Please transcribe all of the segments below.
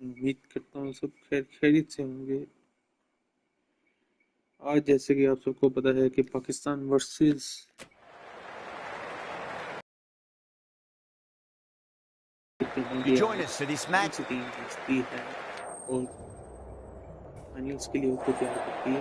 उम्मीद करता हूँ सब खैरियत से होंगे। आज जैसे कि आप सबको पता है कि Pakistan versus You join us for this match. Team जीतती है और फाइनल्स के लिए उसको तैयार करती है।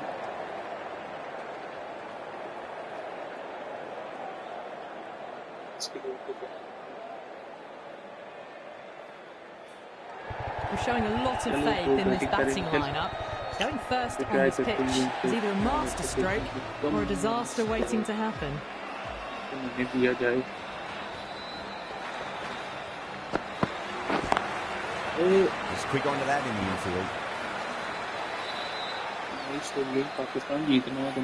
We're showing a lot of faith in this batting lineup. Going first on this pitch is either a masterstroke or a disaster waiting to happen. He's quick onto that in the infield. Pakistan जीतना है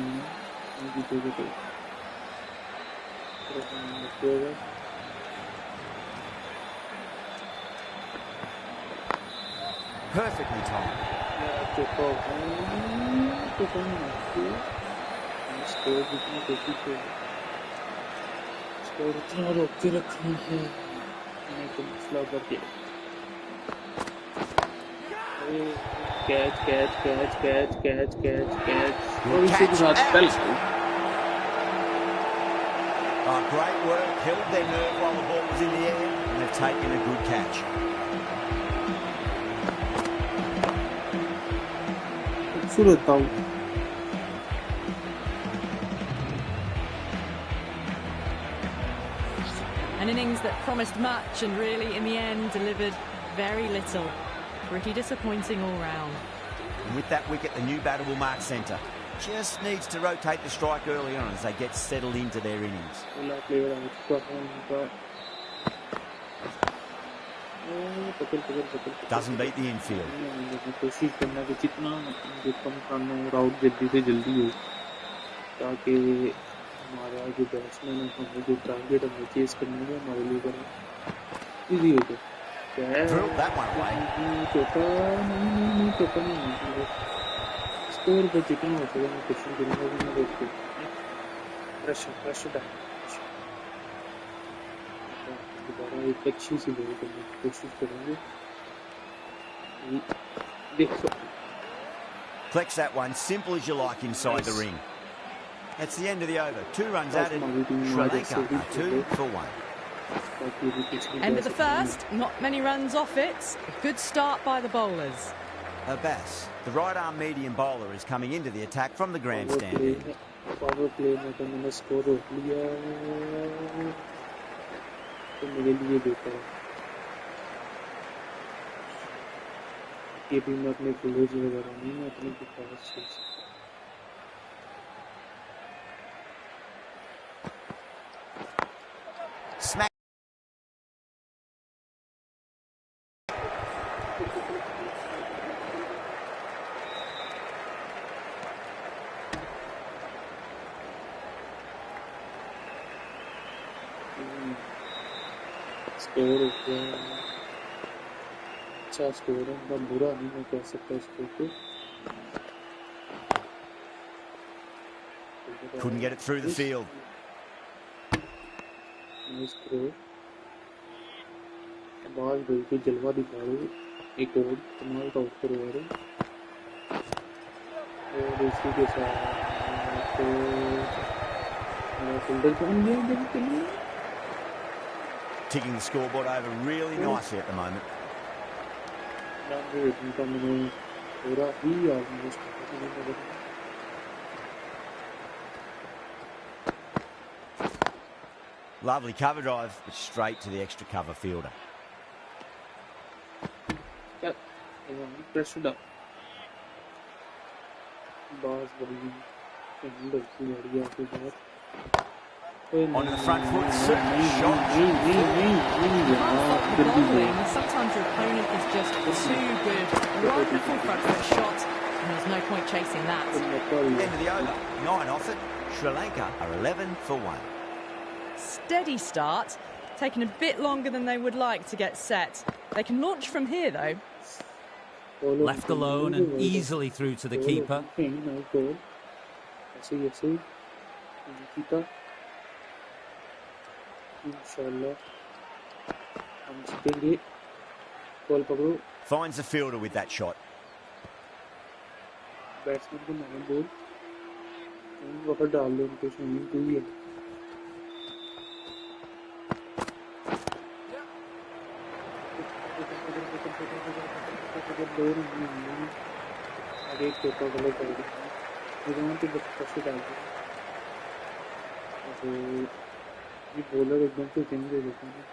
Perfectly timed. Catch. Oh, great work. Held their nerve while the ball was in the air, and they've taken a good catch. An innings that promised much and really, in the end, delivered very little. Pretty disappointing all round. And with that wicket, the new batter will mark centre. Just needs to rotate the strike early on as they get settled into their innings. Doesn't beat the infield. Drilled that one away. Flex that one, simple as you like inside the ring. That's the end of the over. 2 runs added. Sri Lanka are 2 for 1. End of the first, not many runs off it. A good start by the bowlers. Abbas, the right arm medium bowler, is coming into the attack from the grandstand end. Smack. Couldn't get it through the field. Nice throw. Ball बिल्कुल जलवा दिखा रहे हो, एक और कमाल का out करवा रहे और इसी के साथ Ticking the scoreboard over really nicely at the moment. Lovely cover drive, but straight to the extra cover fielder. Yeah, press it up. Onto the front foot, certainly shot. Sometimes your opponent is just too good. Wonderful front foot shot, and there's no point chasing that. End of the over, 9 off it. Sri Lanka are 11 for 1. Steady start, taking a bit longer than they would like to get set. They can launch from here though. Left alone and easily through to the keeper. Finds the fielder with that shot. Batsman को मारे ball वापस डाल दो उनको swimming pool है आगे एक चौका गलत कर दिया इधर तो बस कैसे डाल दिया तो ये बॉलर एकदम से दिन दे देते हैं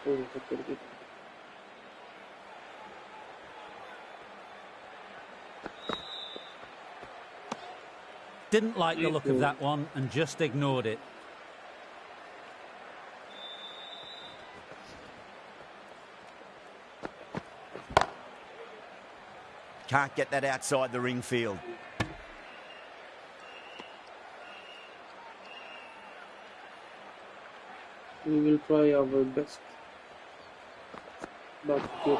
तो सब करके Didn't like the look of that one and just ignored it. Can't get that outside the ring field. We will try our best. But the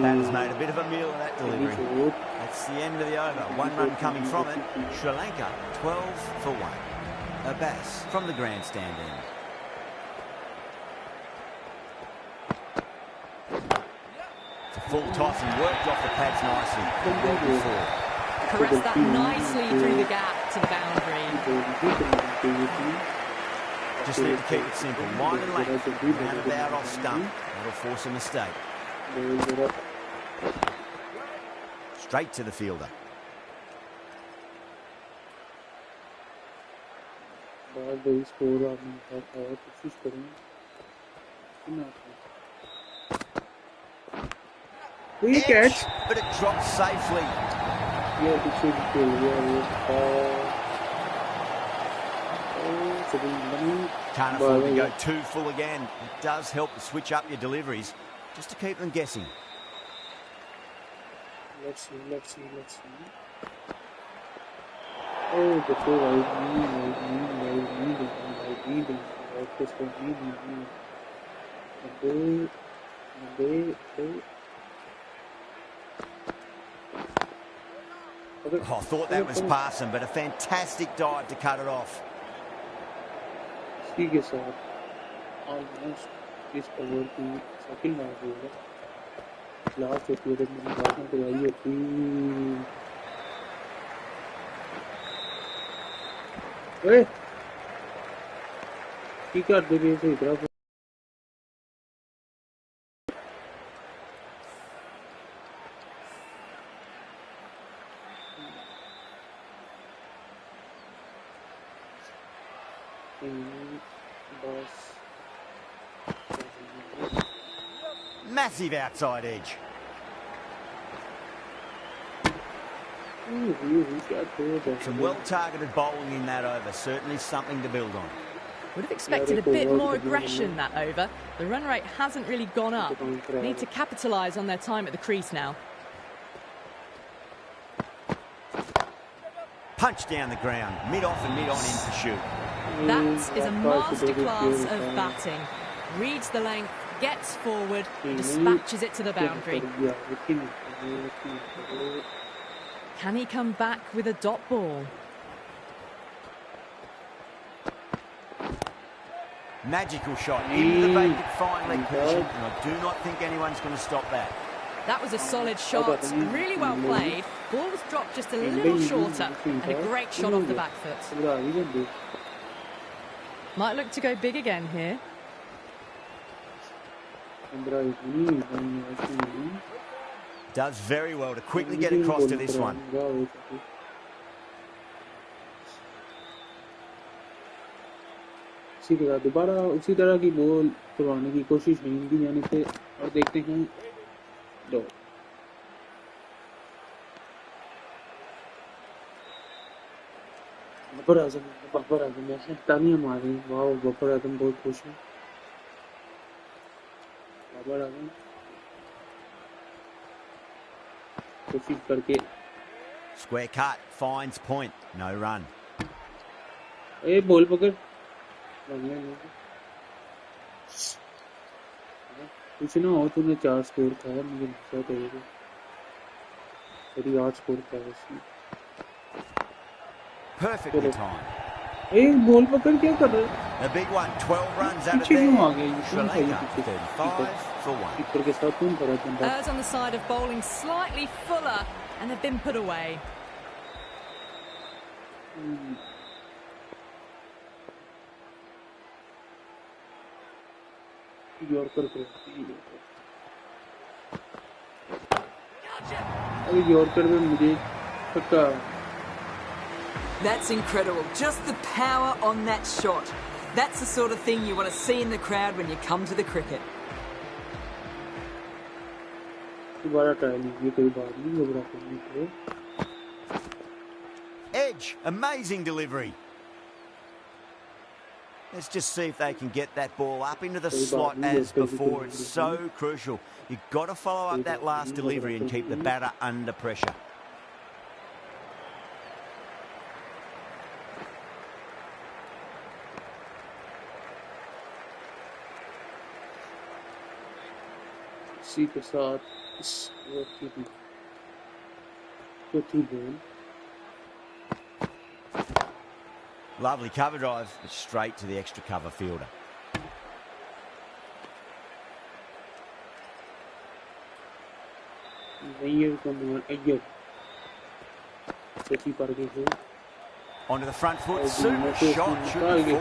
batter's made a bit of a meal of that delivery. That's the end of the over. 1 run coming from it. Sri Lanka 12 for 1. Abbas from the grandstand end. It's a full toss and worked off the pads nicely. Caressed that nicely through the gap to the boundary. Just need to keep it simple. Line and length. Roundabout off stump. That'll force a mistake. Straight to the fielder. Catch, but it drops safely. Can't afford to go too full again. It does help to switch up your deliveries, just to keep them guessing. Let's see. Oh, the four I need. Oh, I thought that was passing, but a fantastic dive to cut it off. इसी के साथ almost इस over की second match होगा last होती है मैंने बातों को आई होती ओए की कर दे रही है इधर Massive outside edge. Some well-targeted bowling in that over. Certainly something to build on. Would have expected a bit more aggression that over. The run rate hasn't really gone up. Need to capitalise on their time at the crease now. Punch down the ground. Mid-off and mid-on in to shoot. That is a masterclass of batting. Reads the length, gets forward, dispatches it to the boundary. Can he come back with a dot ball? Magical shot into the vacant fine leg position, and I do not think anyone's going to stop that. That was a solid shot, really well played. Ball was dropped just a little shorter, and a great shot off the back foot. Might look to go big again here. Does very well to quickly get across to this one. इसी के साथ दोबारा उसी तरह की ball करवाने की कोशिश नहीं की जाने से और देखते हैं दो बाबर आजम ऐसे तालियां मार रही हैं वाह बाबर आजम बहुत खुश है बाबर आजम कोशिश करके Square cut, finds point, no run. ए बॉल पकड़ कुछ ना हो तूने 4 स्कोर खाया मुझे गुस्सा करेगा तेरी 8 स्कोर खाया इसने Perfectly timed. एक बॉल पकड़ क्या कर रहा है? A big one, 12 runs out of पीछे क्यों आ there. गया ये? Sri कौन था ये Lanka, पीछे? 35 for 1. कीपर के साथ कौन खड़ा था? Errs on the side of bowling slightly fuller, and they've been put away. Yorker को अरे यॉर्कर में मुझे पक्का That's incredible. Just the power on that shot. That's the sort of thing you want to see in the crowd when you come to the cricket. दोबारा try लीजिए, कोई बात नहीं, घबराते नहीं करो। Edge, amazing delivery. Let's just see if they can get that ball up into the slot as before. It's so crucial. You've got to follow up that last delivery and keep the batter under pressure. इसी के साथ इस चौथी ball Lovely cover drive, straight to the extra cover fielder. Onto the front foot, super shot, should be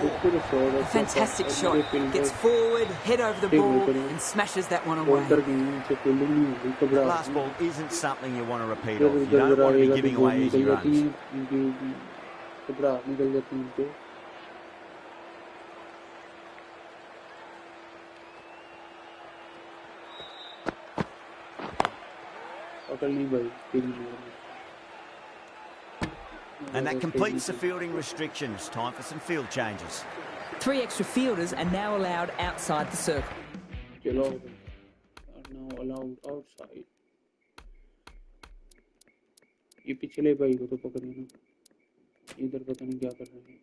full. A fantastic shot. Gets forward, head over the ball, and smashes that one away. That last ball isn't something you want to repeat of. You don't want to be giving away easy runs. And that completes the fielding restrictions. Time for some field changes. 3 extra fielders are now allowed outside the circle. Are now allowed outside. ये पिछले भाई को तो पकड़े ना, इधर पता नहीं क्या कर रहे हैं।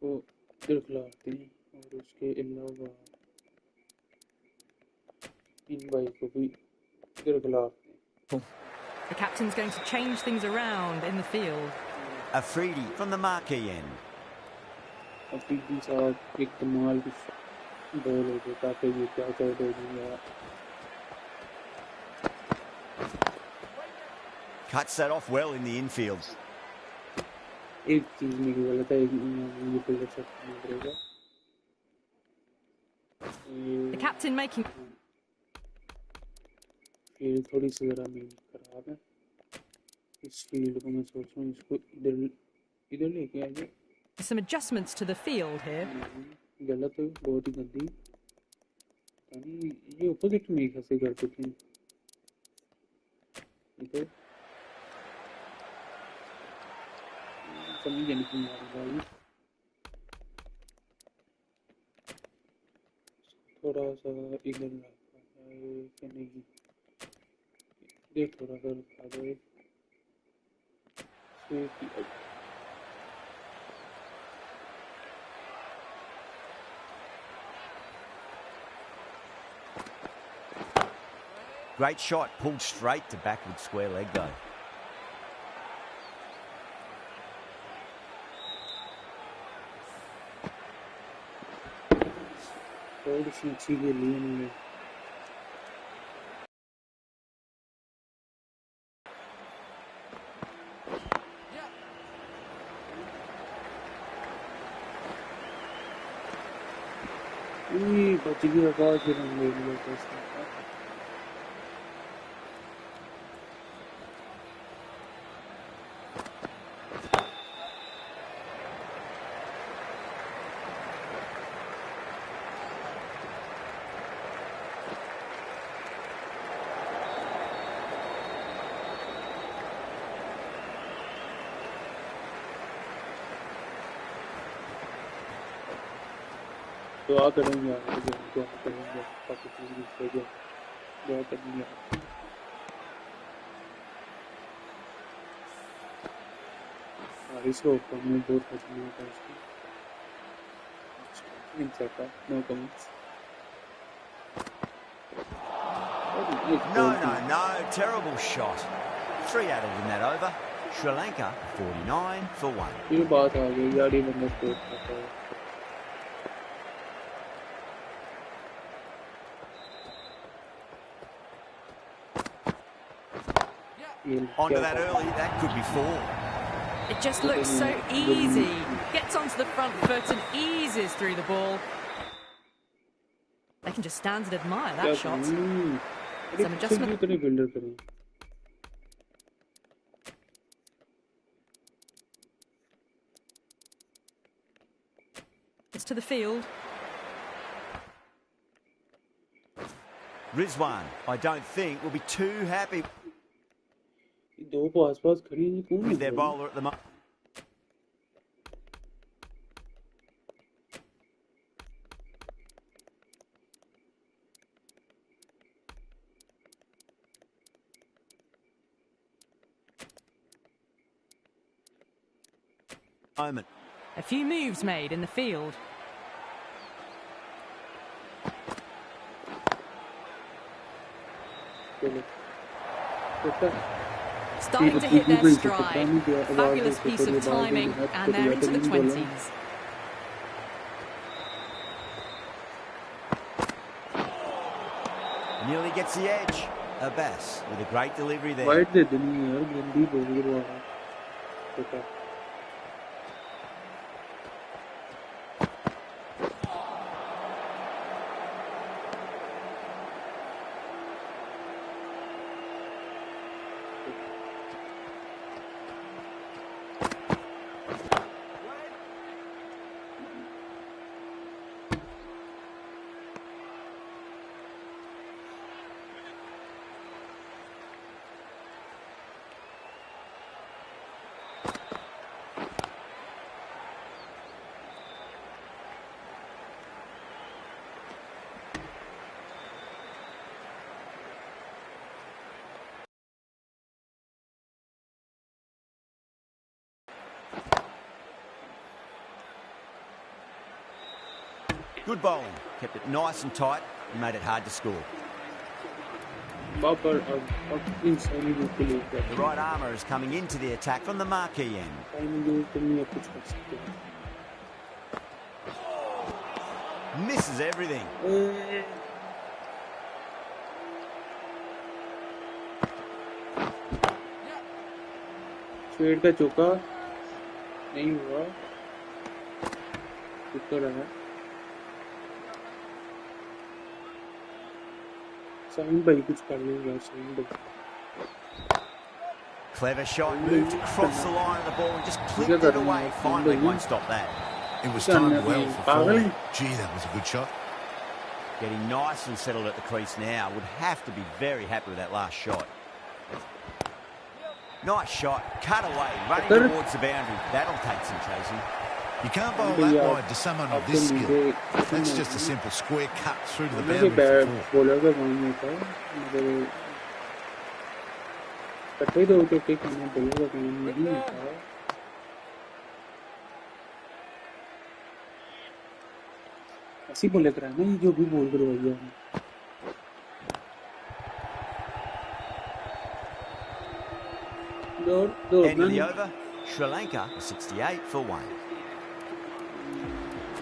वो इधर खिलाते हैं और उसके अलावा इन भाई को भी इधर खिलाते हैं। The captain's going to change things around in the field. Afridi from the marquee end. Afridi साहब एक कमाल की बॉल हो गई, ताकि ये क्या कर देगा। Cuts that off well in the infield. एक चीज में गलत है, ये बॉलर शॉट नहीं करेगा। The captain making फील्ड थोड़ी सी जरा मेरी खराब है। इस फील्ड को मैं सोच रहा हूँ इसको इधर इधर लेके आइए। some adjustments to the field here. गलत है, बहुत ही गंदी। यानी ये ऑपोजिट में कैसे कर सकते हैं? इधर समझ नहीं आ रहा है। थोड़ा सा इधर रखा है कि नहीं? ये थोड़ा सा रखा जाए। Great shot, pulled straight to backward square leg though. थोड़ी सी अच्छी के लिए नहीं बच गया का फिर हम ले लिया था इसका। दुआ करेंगे यार, दुआ करेंगे पाकिस्तान की फौज, दुआ करेंगे। इसको ऊपर में बहुत पसंद आता है इसको। नहीं चाहता, no comments. No, terrible shot. 3 added in that over. Sri Lanka 49 for 1. ये बात आ गई यार, ये बंदा स्कोर करता है। Onto that early, that could be 4. It just looks so easy. Gets onto the front foot and eases through the ball. They can just stand and admire that shot. Some adjustment. It's to the field. Rizwan, I don't think, will be too happy with their bowler at the moment. A few moves made in the field. Starting to hit their stride. Fabulous piece of timing, and they're into the 20s. Nearly gets the edge. Abbas with a great delivery there. Why did they Good bowling. Kept it nice and tight and made it hard to score. The right armour is coming into the attack from the marquee end. Misses everything. Sweat का चौका नहीं हुआ, कितना रहा? Sign भाई कुछ कर लेगा, साइन भाई. Clever shot, moved across the line of the ball and just clipped it away. Finally won't stop that. It was timed well for forward. Gee, that was a good shot. Getting nice and settled at the crease now. Would have to be very happy with that last shot. Nice shot, cut away, running towards the boundary. That'll take some chasing. You can't bowl that wide to someone of this skill. That's just a simple square cut through to the boundary for four. ऐसी बोले कर रहा है ना, जो भी बोल कर भैया. End of the over, Sri Lanka 68 for 1.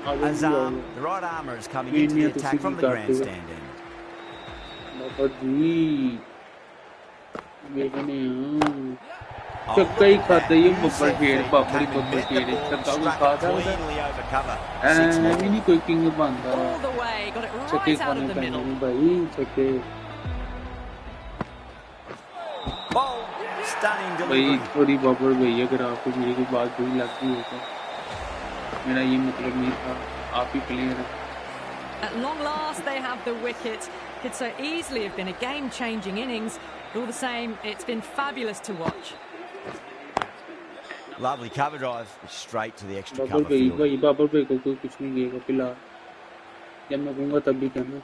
Azam, the right armour is coming into the attack from the grandstand end. चक्का ही खाता ये बब्बर खेल, बाबरी बब्बर खेल, चक्का भी खाता है. नहीं कोई किंग बनता. चक्के खाने का नहीं भाई, चक्के. भाई थोड़ी बब्बर भैया अगर आपको मेरी कोई बात बुरी लगती है तो मेरा ये मतलब नहीं था, आप ही प्लेयर हैं. At long last, they have the wicket. Could so easily have been a game-changing innings. But all the same, it's been fabulous to watch. Lovely cover drive, straight to the extra cover field. भाई बाबर भाई को कोई कुछ नहीं कहेगा फिलहाल. जब मैं कहूँगा तब भी कहना.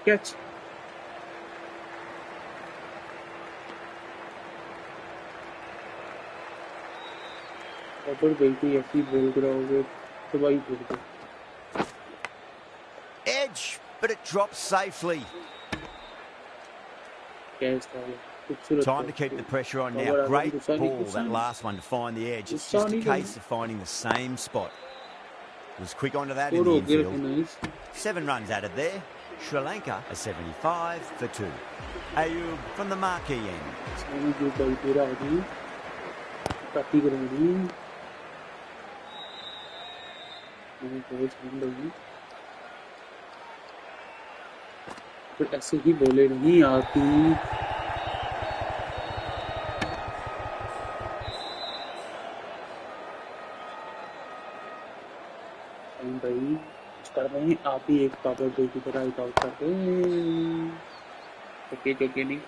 Catch. बाबर भाई को ऐसी बोल कराओगे तो भाई फिर दो. Edge, but it drops safely. Catch था खूबसूरत Time to keep the pressure on now. Great ball, that last one, to find the edge. It's just a case of finding the same spot. Was quick onto that in the infield. 7 runs added there. Sri Lanka a 75 for 2. Ayub from the marquee end. फिर ऐसे ही बोले नहीं आती भाई कर रहे हैं आप ही एक पावर प्ले की तरह आउट करते चके नहीं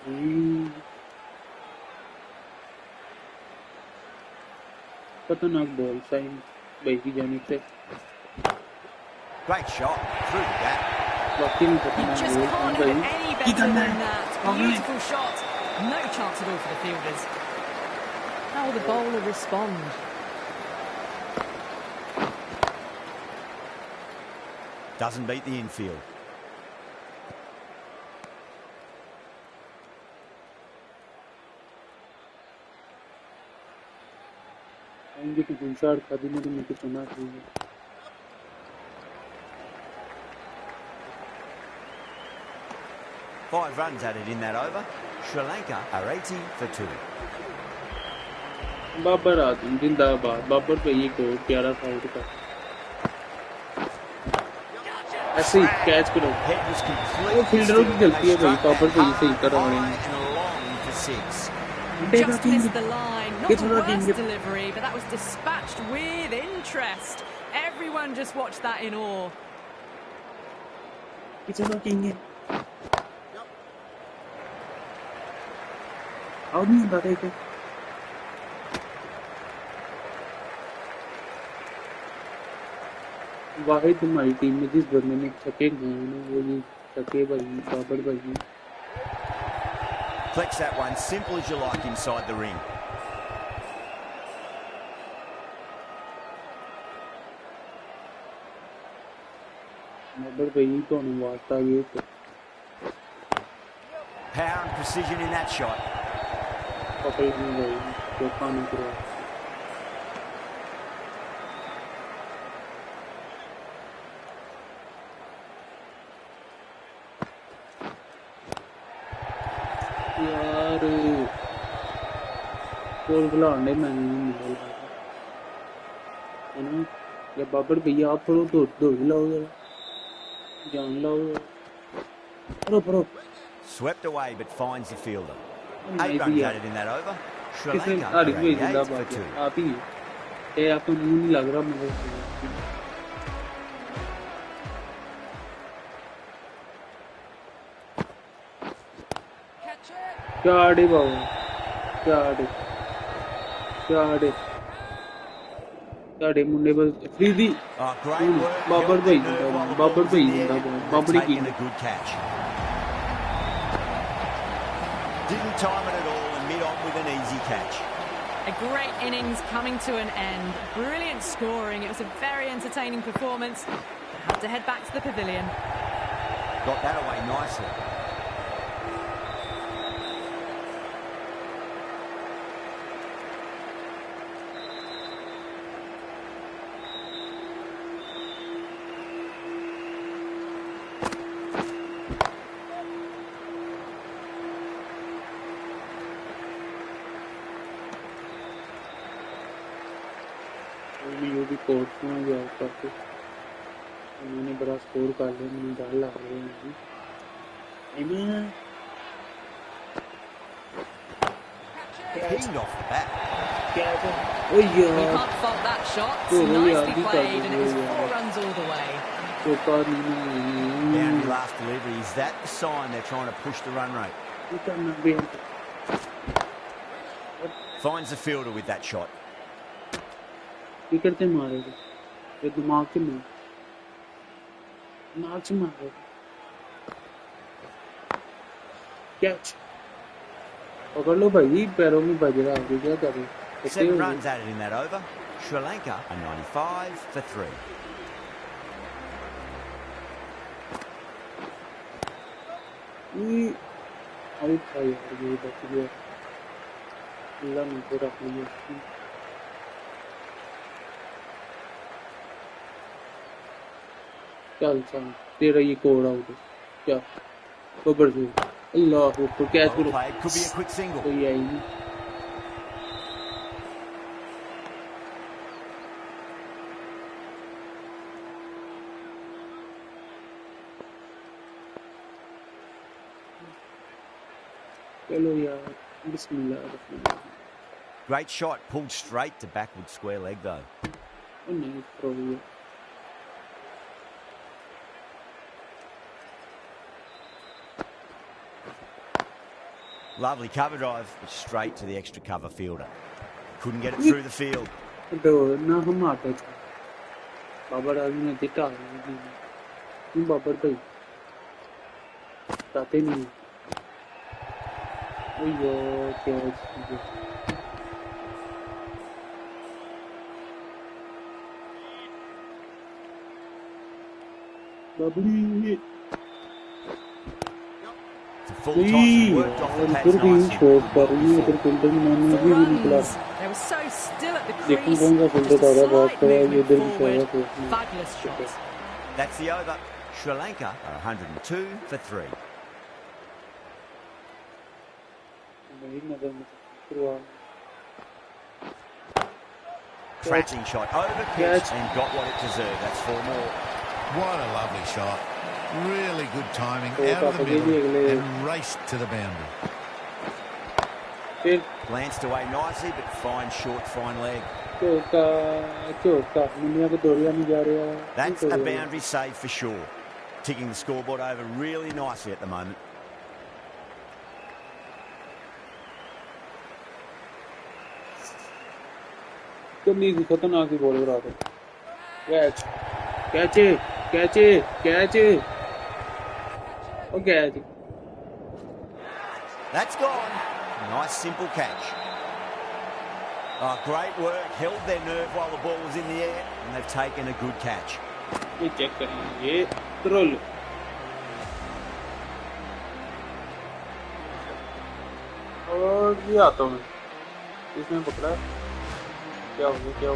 खतरनाक बॉल साइन भाई की जानिब से Great shot through the gap. You just can't hit any better than that. Beautiful shot. No chance at all for the fielders. How will the bowler respond? Doesn't beat the infield. आएंगे तो गुलजार खादी में तो मुझे सुना चाहिए 5 runs added in that over. Sri Lanka are 80 for 2. Babar आदम जिंदाबाद बाबर पे ये को प्यारा था उनका ऐसे ही कैच करो वो फील्डरों की गलती है भाई बाबर पे ये सही कर रहे हैं Just missed the line. Not the worst delivery, but that was dispatched with interest. Everyone just watched that in awe. It's not in it. How do you know that? वाहिद हमारी टीम में जिस बंदे ने छक्के गए ना वो ये छक्के भाई बाबर भाई Flex that one simple as you like inside the ring. Babar भाई तो अनुवादता ये तो Power and precision in that shot. पकड़ नहीं गई तो पानी करो यार कोल बुलाने में नहीं मिल रहा है ना या बाबर भैया आप थोड़ा दो लाओ जान लाओ परो Swept away but finds the fielder. 8 runs added in that over. Sri Lanka are 88 for 2. आप ही ये आपको मुंह नहीं लग रहा मगर क्या आड़े बाबू क्या आड़े मुंडे बस फ्रीदी बाबर भाई बाबरी की Didn't time it at all and mid on with an easy catch. A great innings coming to an end. Brilliant scoring. It was a very entertaining performance. They have to head back to the pavilion. Got that away nicely. Court में गया करके उन्होंने बड़ा score कर लिया मैंने डाल ला रहे हैं Pinged off the bat. You can't fault that shot. Nicely played and it was 4 runs all the way. Down the last delivery. Is that the sign they're trying to push the run rate? Finds the fielder with that shot. Wicket से मारेगा ये दिमाग से मारेगा catch पकड़ लो भाई पैरों में बज रहा है क्या करें 7 runs added in that over. Sri Lanka a 95 for 3. Out था यार ये बच गया अल्लाह नीचे रख लिया चल चल तेरा ये कोड आउट है क्या ऊपर से अल्लाह ऊपर कैच करो तो ये आई नहीं चलो यार बिस्मिल्लाह Great shot, pulled straight to backward square leg though. Oh, nice throw here. Lovely cover drive, but straight to the extra cover fielder. Couldn't get it through the field. ना हम आते थे बाबर आदमी ने दिटा नहीं बाबर भाई जाते नहीं ओ यार क्या है Babli Full toss and worked off the pads nicely. They were so still at the crease. Just a slight movement forward. Fabulous shots. That's the over. Sri Lanka are 102 for 3. Cracking shot over pitch and got what it deserved. That's 4 more. What a lovely shot. Really good timing, out of the middle and raced to the boundary. Glanced away nicely, but fine short, fine leg. That's a boundary save for sure. Ticking the scoreboard over really nicely at the moment. Catch it. Okay. That's gone. Nice simple catch. Oh, great work. Held their nerve while the ball was in the air, and they've taken a good catch. Check ये roll. और ये आता हूँ इसमें पकड़ा क्या हो गया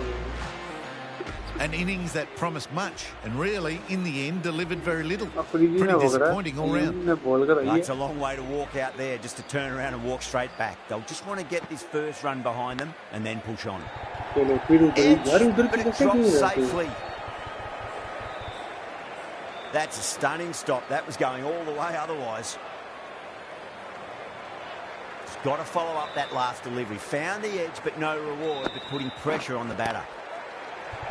An innings that promised much and really, in the end, delivered very little. Pretty disappointing all round. It's a long way to walk out there just to turn around and walk straight back. They'll just want to get this first run behind them and then push on. Edge, but it dropped safely. That's a stunning stop. That was going all the way otherwise. Just got to follow up that last delivery. Found the edge, but no reward, but putting pressure on the batter.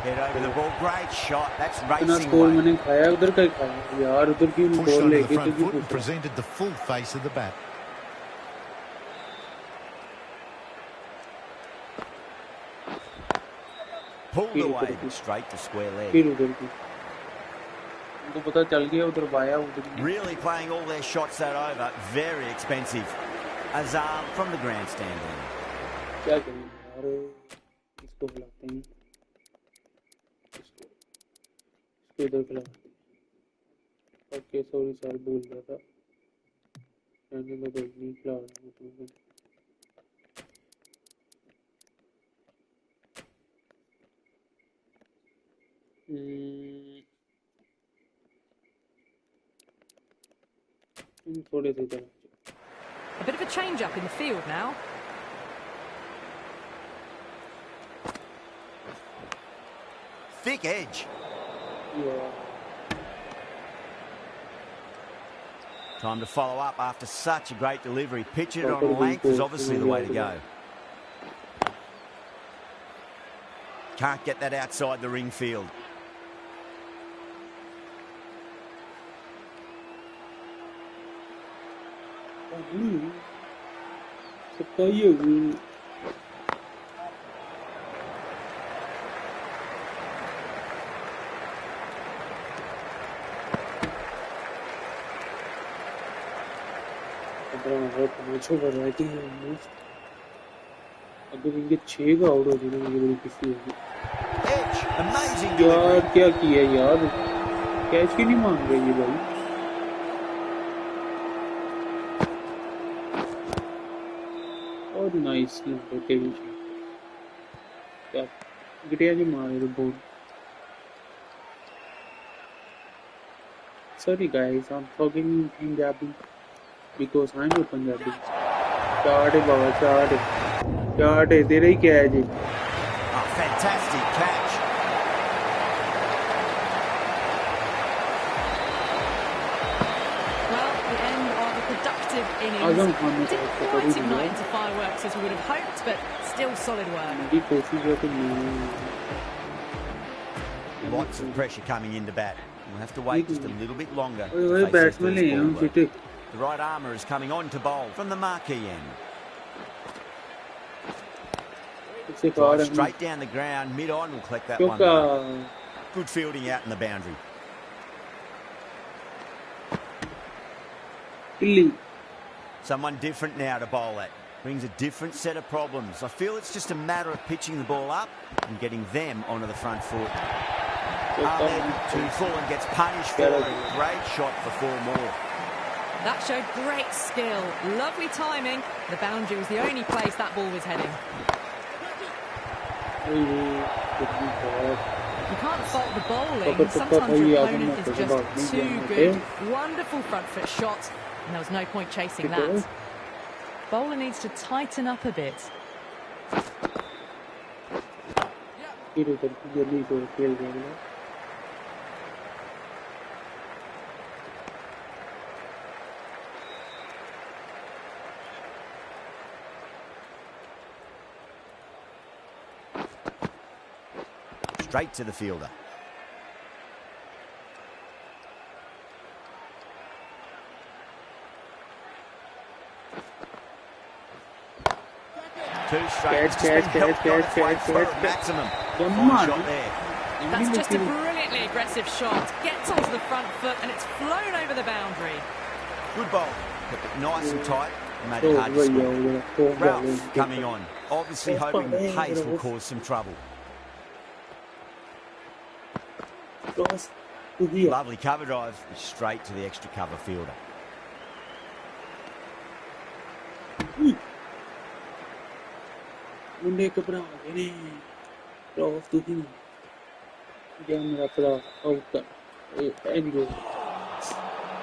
Head over the ball, great shot. That's racing away. Pushed onto the front foot and presented the full face of the bat. Pulled away, but straight to square leg. Really playing all their shots that over. Very expensive. Azam from the grandstand then. इधर खिला okay sorry sir भूल गया था मैंने तो नहीं खिला थोड़े से इधर A bit of a change up in the field now. Thick edge. Yeah. Time to follow up after such a great delivery. Pitch it on length is obviously the way to go. Can't get that outside the ring field. अगर इनके 6 का out हो जाए ना ये बड़ी खुशी होगी Amazing यार क्या किया यार कैच क्यों नहीं मांग रही है भाई Oh, nice. Yeah. Sorry guys, I'm talking in Punjabi because I'm a Punjabi. Chart baba, chart. Chart hai, tera hi kya hai ji? Oh, fantastic catch. Well, the end of a productive innings. Didn't quite ignite into fireworks as we would have hoped, but still solid work. Lots of pressure coming into bat. We'll have to wait just a little bit longer. The right armour is coming on to bowl from the marquee end. Drive straight down the ground, mid-on will collect that one. Good fielding out in the boundary. Someone different now to bowl at. Brings a different set of problems. I feel it's just a matter of pitching the ball up and getting them onto the front foot. Too full and gets punished for it. Great shot for 4 more. That showed great skill. Lovely timing. The boundary was the only place that ball was heading. You can't fault the bowling. Sometimes your opponent is just too good. Wonderful front foot shot, and there was no point chasing that. Bowler needs to tighten up a bit. Straight to the fielder. Two straight. Maximum. Fine shot there. That's just a brilliantly aggressive shot. Gets onto the front foot and it's flown over the boundary. Good bowl. Kept it nice and tight and made it hard to score. Ralph coming on. Obviously hoping the pace will cause some trouble. Lovely cover drive. Straight to the extra cover fielder.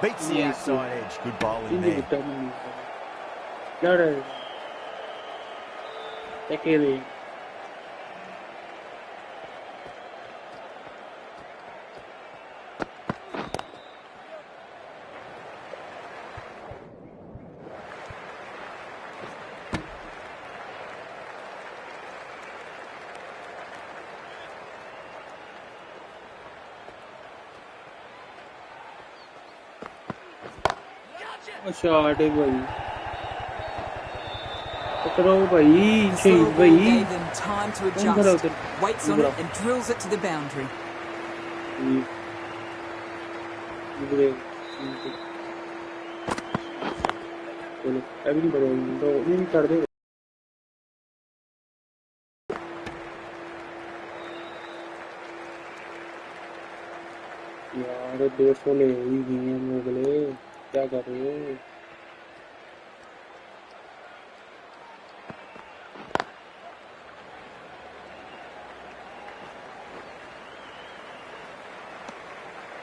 Beats the outside edge. Good bowling there. shot है भाई पकड़ो भाई शहीद भाई gave them time to adjust, waits on it and drills it to the boundary. अभी नहीं बढ़ेगा तो नहीं कर दे यार 200 ले ही गए हैं मोगले क्या कर रहे हो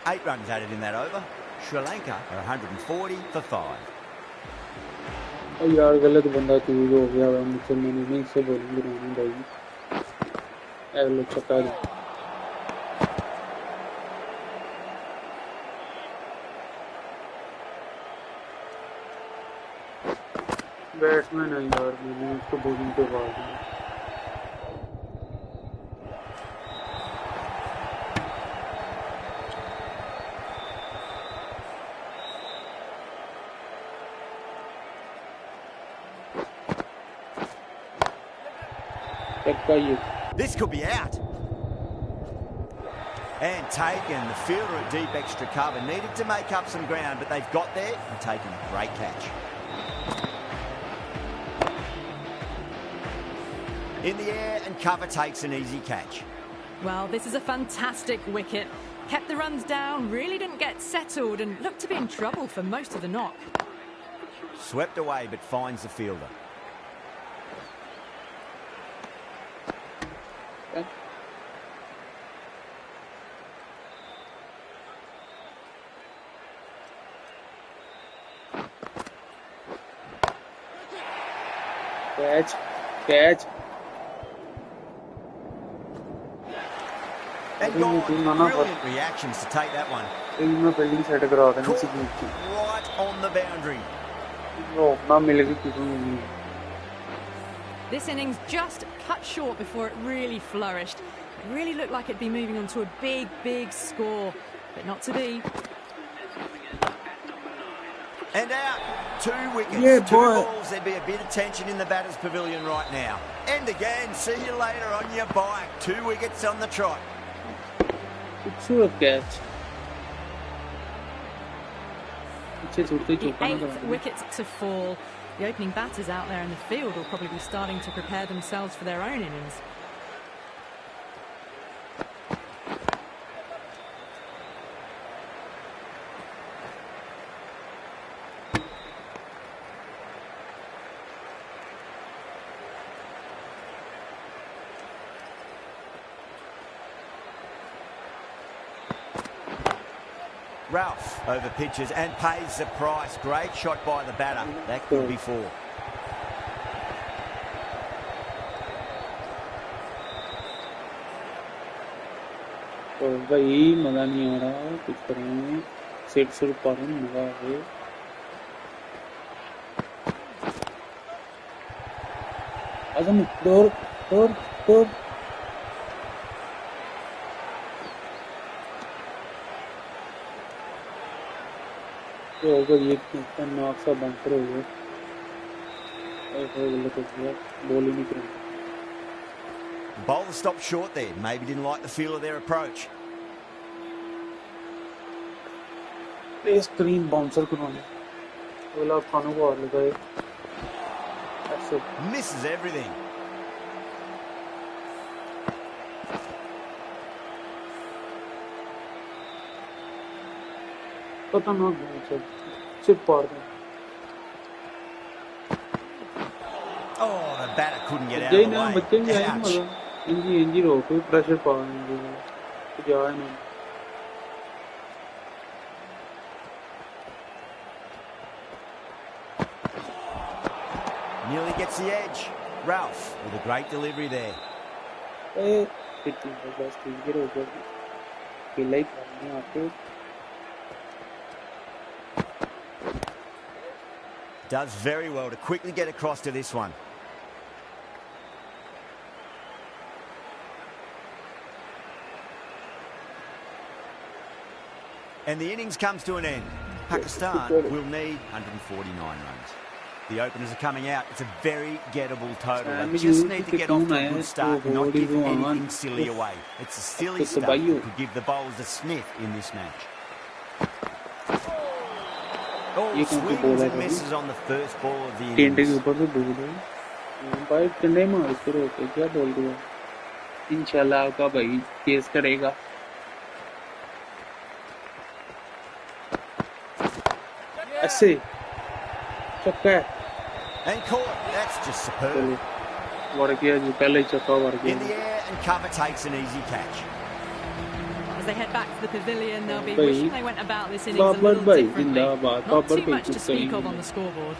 Eight runs added in that over. Sri Lanka are 140 for 5. यार गलत बंदा चूज हो गया मुझसे मैंने नहीं से बोलूंगी नहीं भाई अगले चक्का बैट्समैन है यार मैंने उसको बॉलिंग पे मार दिया This could be out. And taken. The fielder at deep extra cover needed to make up some ground, but they've got there and taken a great catch. In the air and cover takes an easy catch. Well, this is a fantastic wicket. Kept the runs down, really didn't get settled and looked to be in trouble for most of the knock. Swept away but finds the fielder. Catch. And brilliant reactions to take that one. Caught right on the boundary. This innings just cut short before it really flourished. It really looked like it'd be moving on to a big, big score, but not to be. And out. 2 wickets, 2 balls. There'd be a bit of tension in the batter's pavilion right now. And again, see you later on your bike. 2 wickets on the trot. It's a catch. The 8th wicket to fall. The opening batters out there in the field will probably be starting to prepare themselves for their own innings. Ralph over pitches and pays the price. Great shot by the batter. That could be 4. तो भाई मजा नहीं आ रहा कुछ करें set शुरू करें मजा है आजम दौर तो होगा ये नाक सा बंकर हो गया बॉल ही नहीं करेंगे Bowler stopped short there. Maybe didn't like the feel of their approach. Screen bouncer कराने वाला खानों को और लगाए ऐसे Misses everything. पता ना सिर्फ पार में Oh, the batter couldn't get out of the way. बच्चे भी आए मतलब इंजी रो कोई प्रेशर पाएंगे तो जाए ना Nearly gets the edge. Ralph with a great delivery there. Does very well to quickly get across to this one. And the innings comes to an end. Pakistan will need 149 runs. The openers are coming out. It's a very gettable total. They just need to get off to a good start and not give anything silly away. It's a silly stuff that could give the bowlers a sniff in this match. Oh, swings and misses on the first ball of the innings. इंशाल्लाह आपका भाई case करेगा ऐसे चक्का and caught. That's just superb. वार किया जो पहले चक्का वार किया In the air and cover takes an easy catch. As they head back to the pavilion, they'll be wishing they went about this innings a little differently. Not too much to speak of on the scoreboard.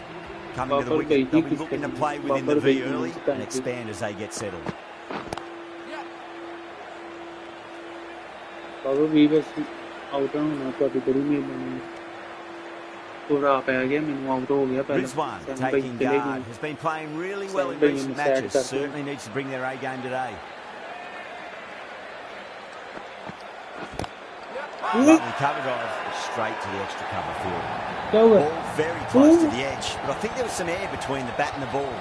Coming to the wicket, they'll be looking to play within the V early and expand as they get settled. बाबा भी बस out होना तो अभी करूँ नहीं पूरा आप आ गया मैंने आउट हो गया पहले Rizwan taking guard has been playing really well in recent matches. Certainly needs to bring their A game today. Lovely cover drive straight to the extra cover field. Ball very close to the edge, but I think there was some air between the bat and the ball.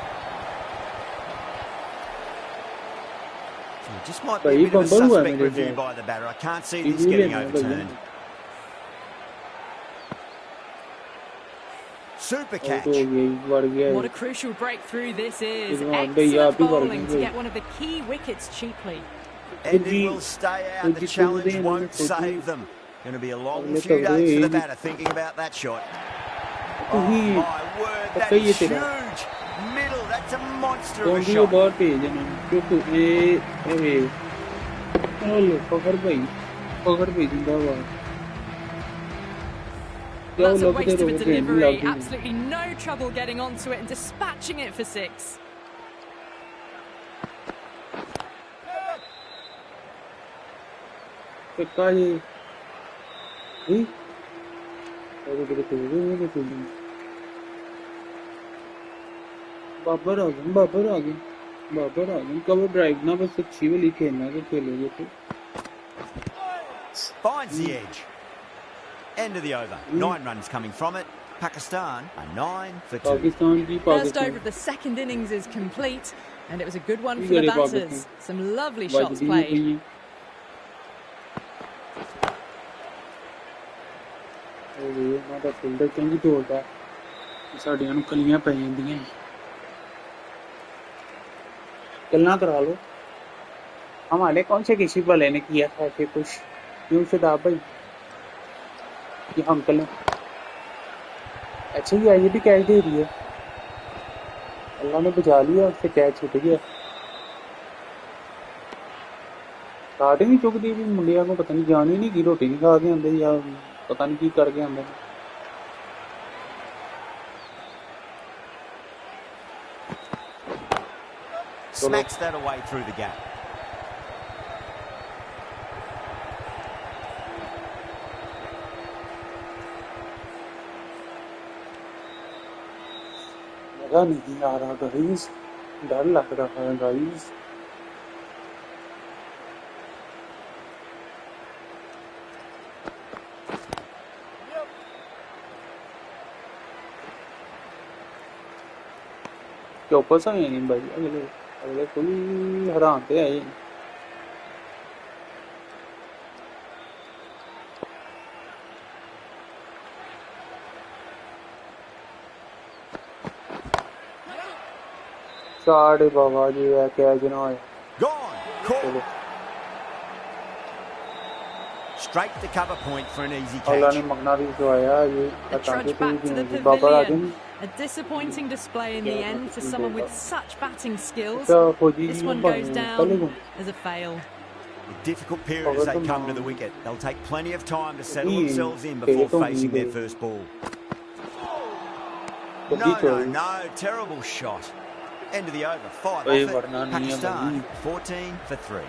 So it just might be a bit of a suspect review by the batter. I can't see this getting overturned. Super catch. What a crucial breakthrough this is. Excellent bowling to get one of the key wickets cheaply. And he will stay out. The challenge won't save them. Going to be a long few days for the batter thinking about that shot. Oh my word, that is huge. Middle, that It's a monster of a Don't you shot. about page and That's a waste of a delivery. Absolutely no trouble getting onto it and dispatching it for 6. Babar आ गए cover drive ना बस अच्छी वाली खेलना तो खेलोगे तो Finds the edge. End of the over. 9 runs coming from it. Pakistan are 9 for 2. First over of the second innings is complete, and it was a good one for the batters. Some lovely shots played. गल्ला करा लो हमारे कौन से किसी वाले ने किया था ऐसे कुछ क्यों शदाब भाई ये अंकल अच्छा ये भी कैच दे रही है अल्लाह ने बचा लिया उससे कैच छूट गया स्टार्टिंग ही चुक दी भी मुंडिया को पता नहीं जान ही नहीं की रोटी नहीं खा के आंदे या पता नहीं की कर के आंदे Smacks that away through the gap. मजा नहीं आ रहा गाइस डर लग रहा है गाइस चौपर सा नहीं भाई अगले कोई हैरान थे आए साढ़े बाबा जी है क्या जना Gone. Straight to cover point for an easy अल्लाह ने catch. मगना भी तो आया ये A trudge back to the Baba uh pavilion. गए A disappointing display in the end for someone with such batting skills. तो This one goes down as a fail. A difficult period as they come to the wicket. They'll take plenty of time to settle themselves in before facing their first ball. No. Terrible shot. End of the over. 5 off it. Pakistan 14 for 3.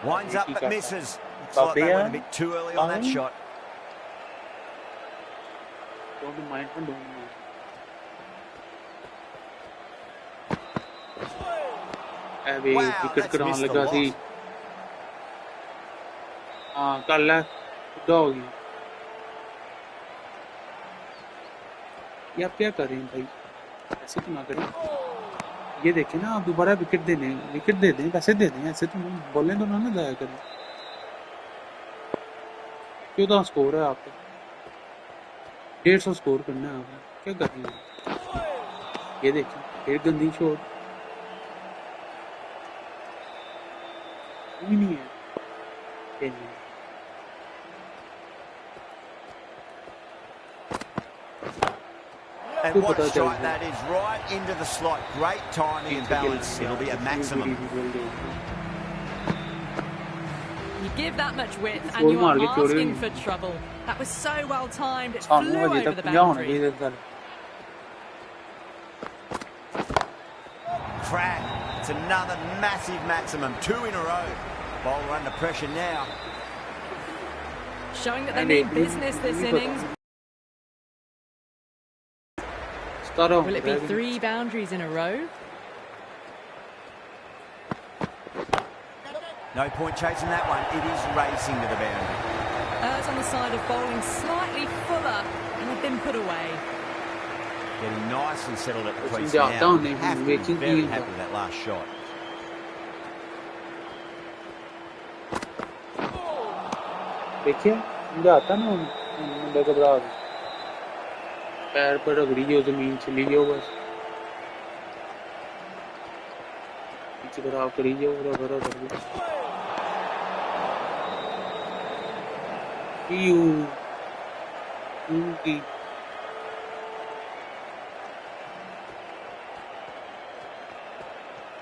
Winds up but misses. Looks like they went a bit too early on that shot. Don't mind. Wow, that's missed the lot. हाँ कल है होगी ये आप क्या करें भाई ऐसे तो ना करें ये देखें ना आप दोबारा विकेट दे दें वैसे दे दें ऐसे तो बोलें तो ना जाया करें 14 स्कोर है आपका 150 स्कोर करना है आपने क्या कर रहे हैं ये देखें फिर गंदी शॉट नहीं है And what a strike that is, right into the slot. Great timing and balance. It'll be at maximum. You give that much width and you are asking for trouble. That was so well timed, it flew over the boundary. Crack. It's another massive maximum. 2 in a row. Bowler under pressure now. Showing that they mean business this innings. Will it be 3 boundaries in a row? No point chasing that one. It is racing to the boundary. Errs on the side of bowling slightly fuller and have been put away. Getting nice and settled at the crease now. Have to be very happy with that last shot. देखिए जाता ना मुंडे घबरा पैर पर रगड़ी जो जमीन चली जाओ बस पीछे खराब करी जाओ रगड़ You. Okay.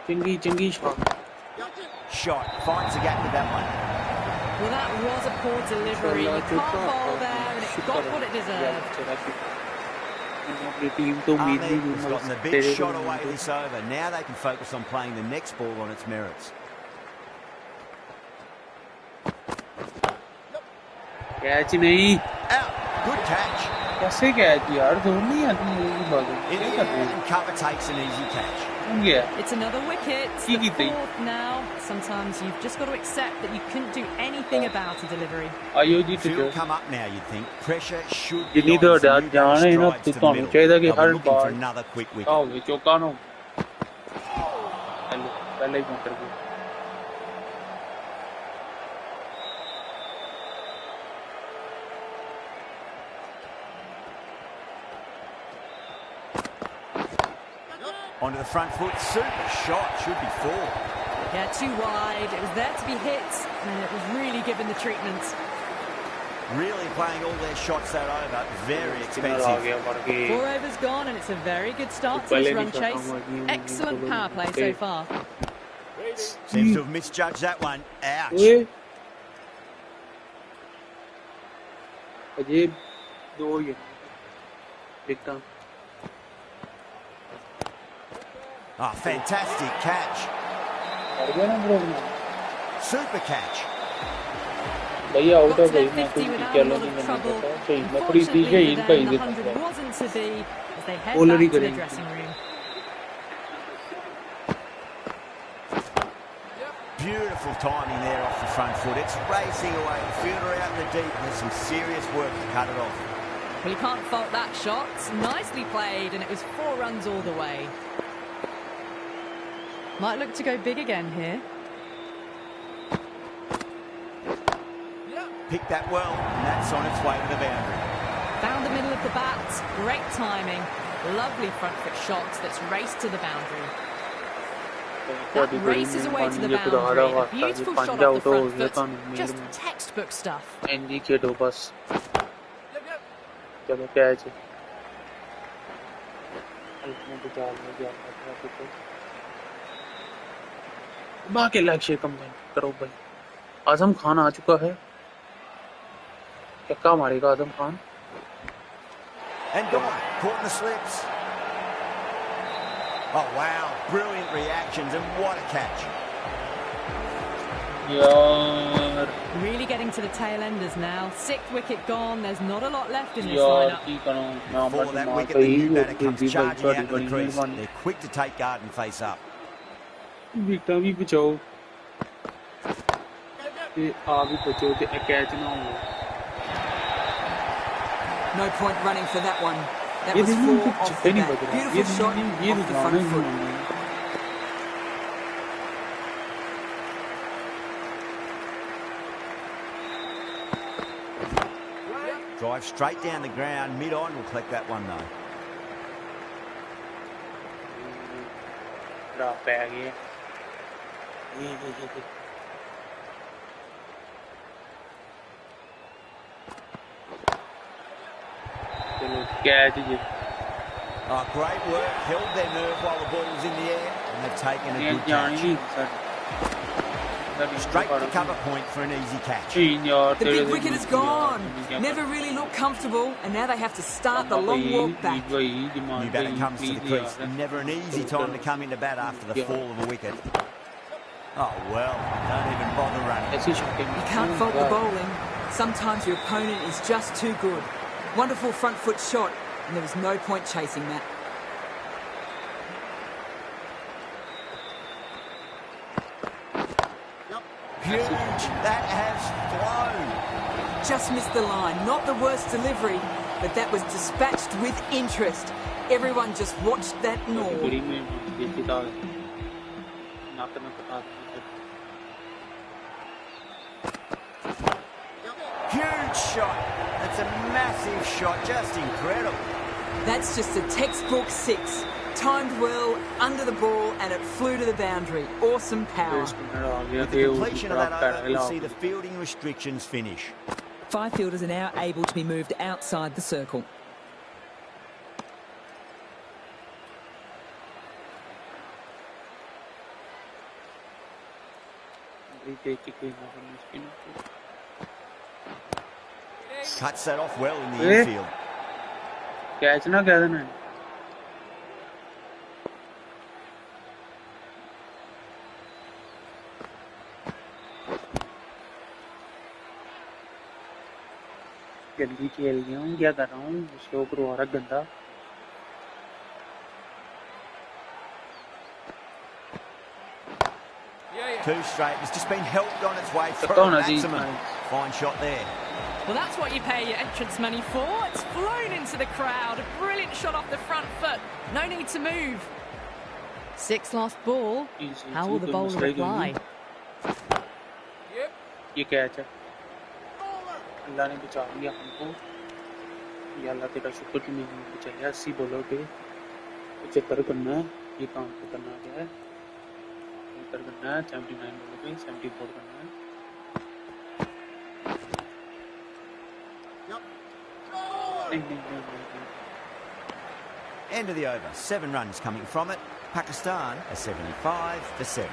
Chingy shot. Shot. Finds the gap with that one. Well, that was a poor delivery. You can't bowl there, and it got what it deserved. Ahmed has gotten the big shot away this over. Now they can focus on playing the next ball on its merits. Catch नहीं. Out. Good catch. कैसे catch यार? धोनी आदमी बात है. In the air and cover takes an easy catch. It's another wicket. The fourth now. Sometimes you've just got to accept that you couldn't do anything about a delivery. Field come up now, you'd think. Pressure should be on. So you go strides to the middle. They'll be looking for another quick wicket. Onto the front foot, super shot, should be four. Yeah, too wide. It was there to be hit, and it was really given the treatment. Really playing all their shots that over. Very expensive. 4 overs gone, and it's a very good start to this run chase. Excellent power play so far. Seems to have misjudged that one. Ouch. Ajib, do you? Big time. Oh, fantastic catch. Super catch. Got to their 50 without a lot of trouble. Unfortunately, the 100 wasn't to be as they head back to the dressing room. Beautiful timing there off the front foot. It's racing away. The fielder out in the deep. There's some serious work to cut it off. Well, you can't fault that shot. Nicely played, and it was 4 runs all the way. Might look to go big again here. Picked that well, and that's on its way to the boundary. Found the middle of the bat. Great timing. Lovely front foot shot that's raced to the boundary. That races away to the boundary. A beautiful shot off the front foot. Just textbook stuff. Indicator bus. Chalo catch. बाकी लक्ष्य कम करो भाई. आजम खान आ चुका है. क्या मारेगा Azam Khan? And gone, caught in the slips. Oh wow, brilliant reactions and what a catch. यार. Really getting to the tail enders now. 6th wicket gone. There's not a lot left in this lineup. Before that wicket, the new batter comes charging out of the crease. They're quick to take guard and face up. विकटा भी बचाओ ते आ भी बचाओ ते catch ना हो. No point running for that one. That was 4 off the bat. Beautiful shot off the front foot. Drive straight down the ground, mid-on will collect that one though. Drop bag here. Catch it. Oh, great work. Held their nerve while the ball was in the air, and they've taken a good catch. Straight to cover point for an easy catch. The big wicket is gone. Never really looked comfortable, and now they have to start the long walk back. New batter comes to the crease. Never an easy time to come into bat after the fall of a wicket. Oh, well, don't even bother running. You can't fault the bowling. Sometimes your opponent is just too good. Wonderful front foot shot, and there was no point chasing that. Huge. That has flown. Just missed the line. Not the worst delivery, but that was dispatched with interest. Everyone just watched that and all. Huge shot. That's a massive shot. Just incredible. That's just a textbook 6. Timed well, under the ball, and it flew to the boundary. Awesome power. With the completion of that over, we'll see the fielding restrictions finish. 5 fielders are now able to be moved outside the circle. Cuts that off well in the infield. Catch na kya देना है? जल्दी खेल गया हूँ, क्या कर रहा हूँ? उसके ऊपर हो रहा गंदा. Too straight. It's just been helped on its way through. Maximum. Fine shot there. Well, that's what you pay your entrance money for. It's flown into the crowd. A brilliant shot off the front foot. No need to move. 6 lost ball. How will the bowler reply? ये catch है. अल्लाह ने बचा लिया हमको. या अल्लाह तेरा शुक्र कि नहीं बचा लिया. 80 बॉलों पे 75 करना है. ये काम करना है. 70 करना है. 79 बॉलों पे 74 करना है. End of the over. 7 runs coming from it. Pakistan a 75 for 7.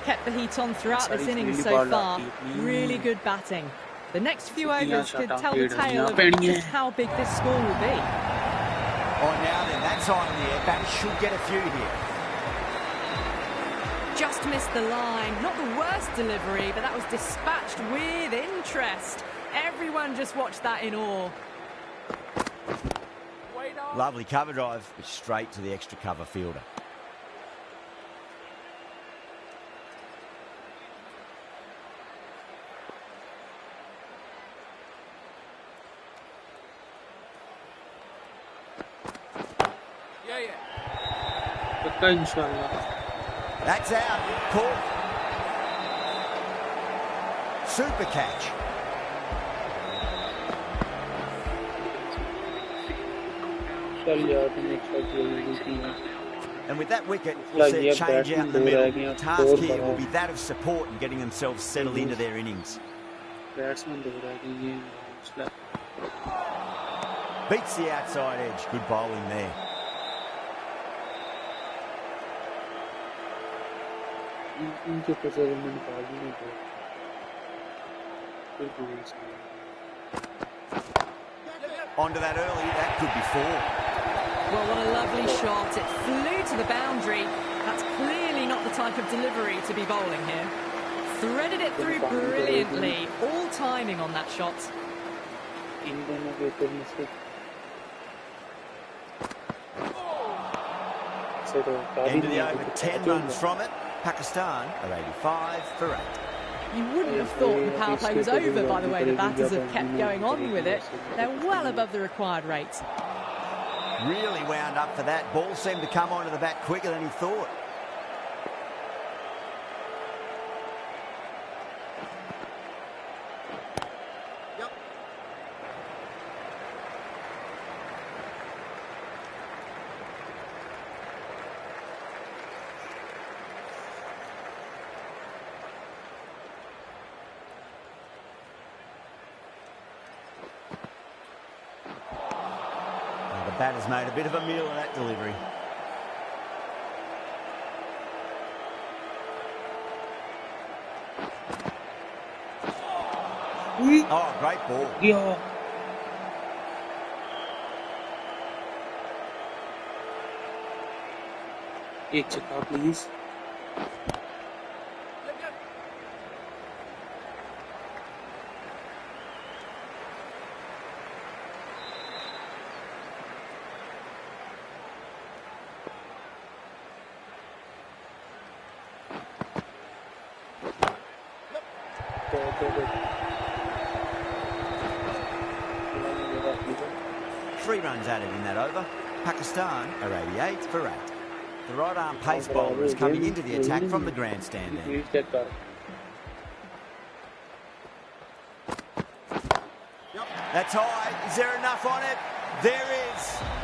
Kept the heat on throughout this innings so far. Really good batting. The next few overs could tell the tale of just how big this score will be. Oh, now then, that's high in the air. Batters should get a few here. Just missed the line. Not the worst delivery, but that was dispatched with interest. Everyone just watched that in awe. Lovely cover drive, but straight to the extra cover fielder. That's out. Caught. Super catch. And with that wicket, we'll see a change out in the middle. The task here will be that of support and getting themselves settled into their innings. Beats the outside edge. Good bowling there. Onto that early, that could be 4. Well, what a lovely shot. It flew to the boundary. That's clearly not the type of delivery to be bowling here. Threaded it through brilliantly. All timing on that shot. End of the over, 10 runs from it. Pakistan are 85 for 8. You wouldn't have thought the power play was over by the way the batters have kept going on with it. They're well above the required rate. Really wound up for that. Ball seemed to come onto the bat quicker than he thought. Batter's made a bit of a meal of that delivery. Oh, great ball. Yeah. एक चक्का please. Three runs added in that over. Pakistan are 88 for 8. The right-arm pace bowler is coming into the attack from the grandstand end. That's high. Is there enough on it? There is.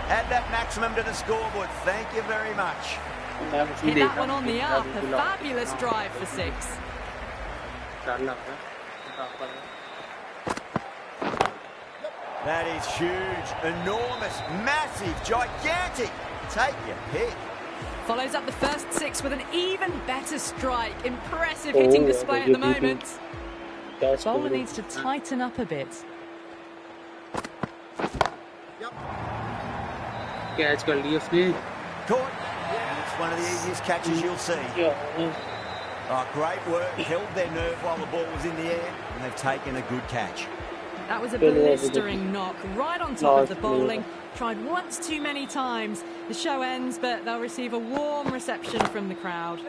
Add that maximum to the scoreboard. Thank you very much. Hit that one on the up. A fabulous drive for 6. That is huge, enormous, massive, gigantic. Take your pick. Follows up the first 6 with an even better strike. Impressive hitting display at the moment. Bowler needs to tighten up a bit. Catch कर लिया उसने. Caught. It's one of the easiest catches you'll see. Oh, great work. Held their nerve while the ball was in the air, and they've taken a good catch. That was a blistering knock right on top of the bowling. Tried once too many times. The show ends, but they'll receive a warm reception from the crowd.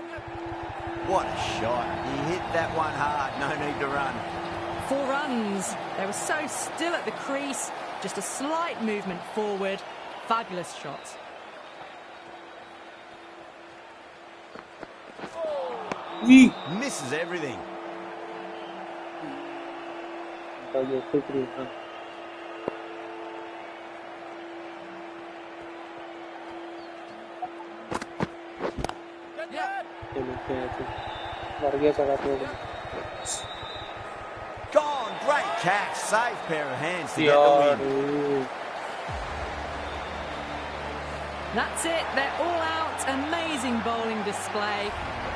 What a shot. He hit that one hard. No need to run. 4 runs. They were so still at the crease. Just a slight movement forward. Fabulous shot. Misses everything. Gone. Great catch. Safe pair of hands to get the win. That's it. They're all out. Amazing bowling display.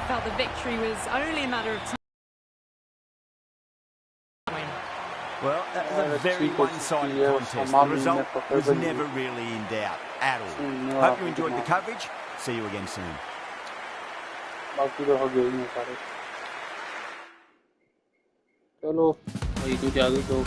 Felt the victory was only a matter of time. Well, that was a very one-sided contest. The result was never really in doubt at all. Hope you enjoyed the coverage. See you again soon. चलो भाई तो जादू तो